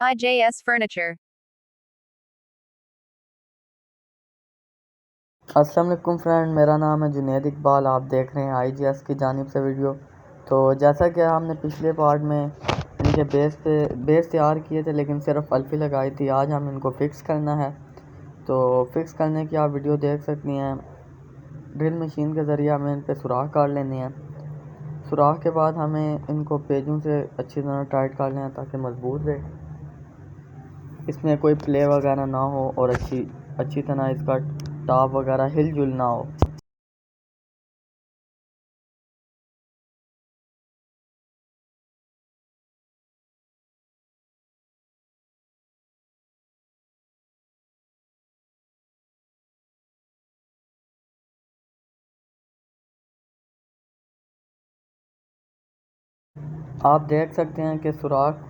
IJS Furniture. अस्सलाम वालेकुम friend, मेरा नाम है जुनैद इकबाल। आप देख रहे हैं IJS की जानिब से वीडियो। तो जैसा कि हमने पिछले पार्ट में इनके बेस तैयार किए थे, लेकिन सिर्फ अल्फी लगाई थी। आज हम इनको फ़िक्स करना है। तो फ़िक्स करने की आप वीडियो देख सकती हैं। ड्रिल मशीन के ज़रिए हमें इन पर सुराख काट लेने हैं। सुराख के बाद हमें इनको पेजों से अच्छी तरह टाइट कर लेना है ताकि मजबूत रहे, इसमें कोई प्ले वगैरह ना हो और अच्छी तरह इसका टॉप वगैरह हिल जुल ना हो। आप देख सकते हैं कि सुराख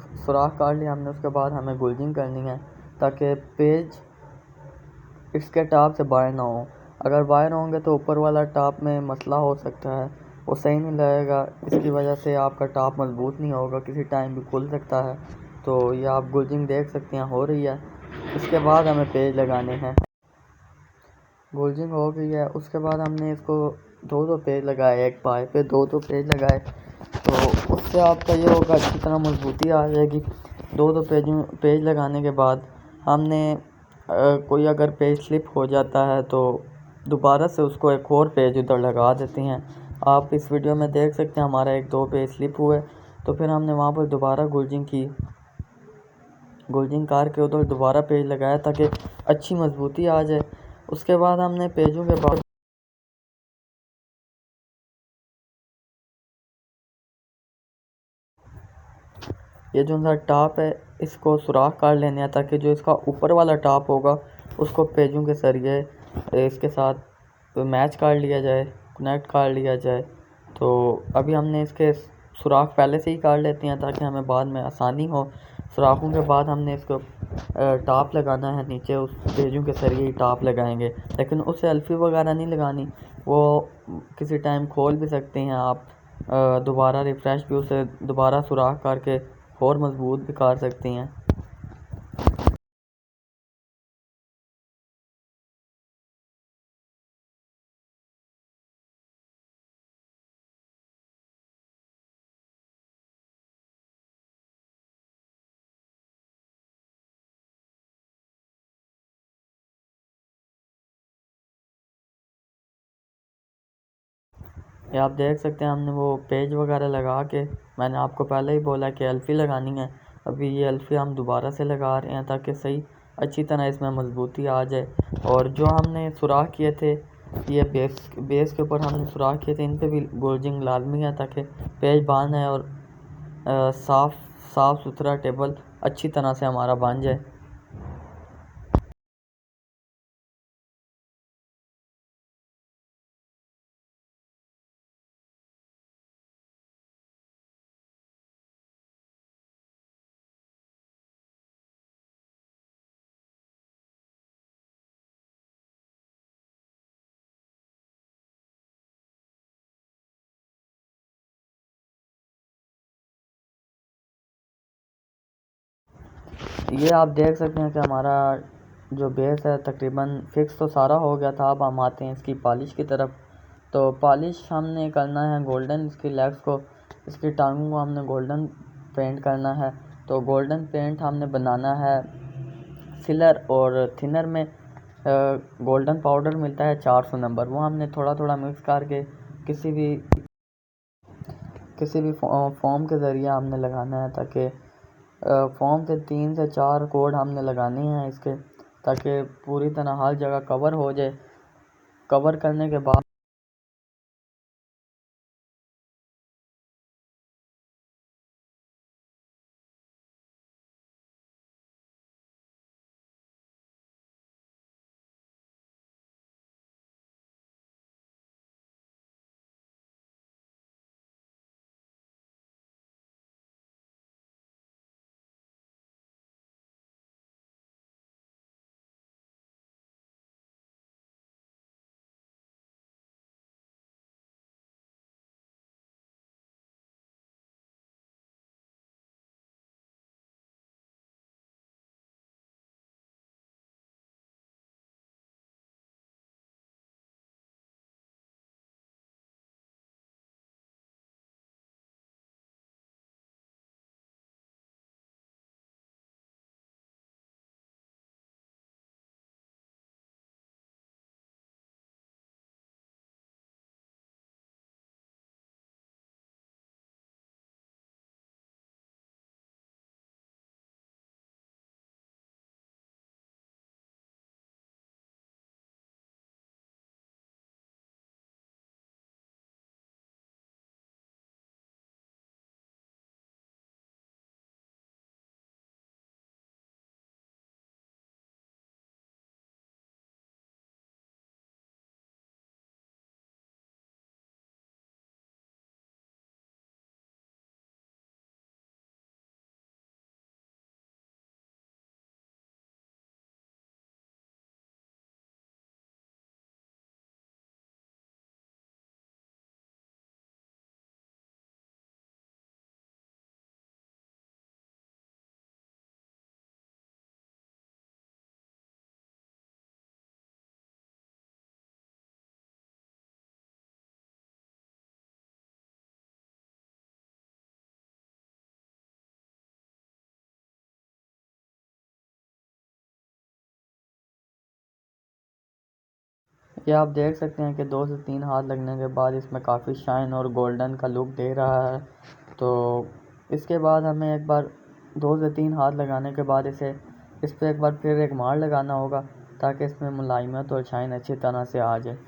काट लिया हमने। उसके बाद हमें गुल्जिंग करनी है ताकि पेज इसके टॉप से बाहर ना हो। अगर बाहर होंगे तो ऊपर वाला टॉप में मसला हो सकता है, वो सही नहीं लगेगा। इसकी वजह से आपका टॉप मजबूत नहीं होगा, किसी टाइम भी खुल सकता है। तो ये आप गुल्जिंग देख सकते हैं हो रही है। इसके बाद हमें पेज लगाने हैं। गुल्जिंग हो गई है। उसके बाद हमने इसको दो पेज लगाए, एक पाए पे दो पेज लगाए। तो उससे आपका ये होगा, अच्छी तरह मजबूती आ जाएगी। दो पेज लगाने के बाद हमने कोई अगर पेज स्लिप हो जाता है तो दोबारा से उसको एक और पेज उधर लगा देते हैं। आप इस वीडियो में देख सकते हैं हमारा एक दो पेज स्लिप हुए, तो फिर हमने वहाँ पर दोबारा गुल्जिंग की। गुल्जिंग करके उधर दोबारा पेज लगाया ताकि अच्छी मजबूती आ जाए। उसके बाद हमने पेजों के बाद ये जो सा टॉप है इसको सुराख कर लेने हैं ताकि जो इसका ऊपर वाला टॉप होगा उसको पेजों के जरिए इसके साथ मैच कर लिया जाए, कनेक्ट कर लिया जाए। तो अभी हमने इसके सुराख पहले से ही काट लेते हैं ताकि हमें बाद में आसानी हो। सुराखों के बाद हमने इसको टॉप लगाना है, नीचे उस पेजों के जरिए ही टॉप लगाएंगे, लेकिन उसे अल्फी वगैरह नहीं लगानी। वो किसी टाइम खोल भी सकते हैं आप, दोबारा रिफ़्रेश भी उसे दोबारा सुराख करके और मजबूत भी कर सकती हैं। ये आप देख सकते हैं हमने वो पेज वगैरह लगा के, मैंने आपको पहले ही बोला कि अल्फ़ी लगानी है। अभी ये अल्फ़ी हम दोबारा से लगा रहे हैं ताकि सही अच्छी तरह इसमें मजबूती आ जाए। और जो हमने सुराख किए थे, ये बेस के ऊपर हमने सुराख किए थे, इन पे भी गोल्जिंग लाजमी है ताकि पेज बांध है और साफ़ साफ़ सुथरा टेबल अच्छी तरह से हमारा बन जाए। ये आप देख सकते हैं कि हमारा जो बेस है तकरीबन फिक्स तो सारा हो गया था। अब हम आते हैं इसकी पॉलिश की तरफ। तो पॉलिश हमने करना है गोल्डन, इसकी लेग्स को, इसकी टांगों को हमने गोल्डन पेंट करना है। तो गोल्डन पेंट हमने बनाना है फिलर और थिनर में। गोल्डन पाउडर मिलता है 400 नंबर, वो हमने थोड़ा थोड़ा मिक्स करके किसी भी फॉर्म के ज़रिए हमने लगाना है ताकि फॉर्म के 3 से 4 कोड हमने लगाने हैं इसके, ताकि पूरी तरह हर जगह कवर हो जाए। कवर करने के बाद ये आप देख सकते हैं कि 2 से 3 हाथ लगने के बाद इसमें काफ़ी शाइन और गोल्डन का लुक दे रहा है। तो इसके बाद हमें एक बार 2 से 3 हाथ लगाने के बाद इस पर एक बार फिर एक मार लगाना होगा ताकि इसमें मुलायमत और शाइन अच्छी तरह से आ जाए।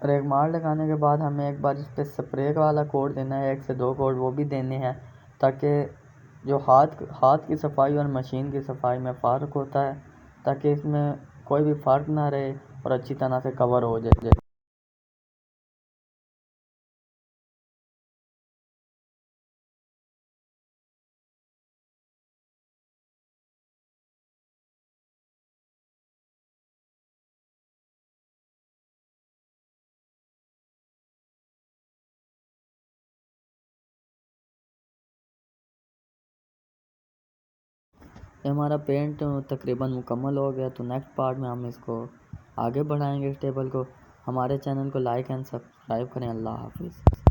और एक मार लगाने के बाद हमें एक बार इस पर स्प्रे वाला कोट देना है, 1 से 2 कोट वो भी देने हैं ताकि जो हाथ की सफाई और मशीन की सफाई में फ़र्क होता है, ताकि इसमें कोई भी फ़र्क ना रहे और अच्छी तरह से कवर हो जाए। ये हमारा पेंट तकरीबन मुकम्मल हो गया। तो नेक्स्ट पार्ट में हम इसको आगे बढ़ाएंगे इस टेबल को। हमारे चैनल को लाइक एंड सब्सक्राइब करें। अल्लाह हाफिज़।